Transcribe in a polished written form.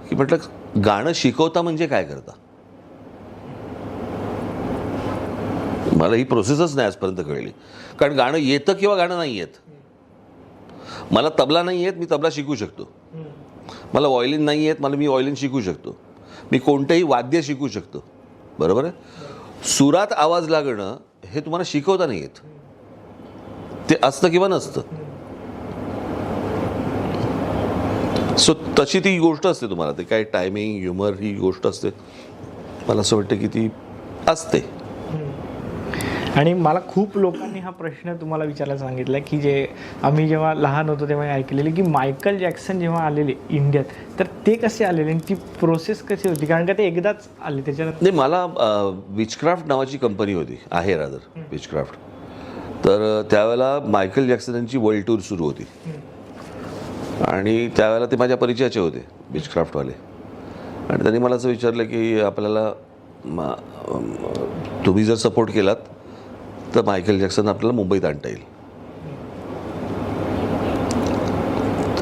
की म्हटलं गाणं शिकवता म्हणजे काय करता. मला ही प्रोसेसच नाही आजपर्यंत कळली. कारण गाणं येतं किंवा गाणं नाही येत. मला तबला नाही येत, मी तबला शिकू शकतो. मला व्हायोलिन नाही येत, मी व्हायोलिन शिकू शकतो. मी कोणतंही वाद्य शिकू शकतो. बरोबर आहे. सुरात आवाज लागणं हे तुम्हाला शिकवता नाही येत. ते असतं किंवा नसतं. सो तशी ती गोष्ट असते तुम्हाला. ते काय टायमिंग, ह्युमर ही गोष्ट असते. मला असं वाटतं की ती असते. आणि मला खूप लोकांनी हा प्रश्न तुम्हाला विचारायला सांगितला की जे आम्ही जेव्हा लहान होतो तेव्हा ऐकलेले की मायकल जॅक्सन जेव्हा आलेले इंडियात तर ते कसे आलेले आणि ती प्रोसेस कशी होती, कारण का ते एकदाच आले त्याच्यानंतर. नाही, मला विचक्राफ्ट नावाची कंपनी होती, आहे रादर विचक्राफ्ट. तर त्यावेळेला मायकल जॅक्सन यांची वर्ल्ड टूर सुरू होती आणि त्यावेळेला ते माझ्या परिचयाचे होते विचक्राफ्टवाले. आणि त्यांनी मला असं विचारलं की आपल्याला तुम्ही जर सपोर्ट केलात तर मायकेल जॅक्सन आपल्याला मुंबईत आणता येईल.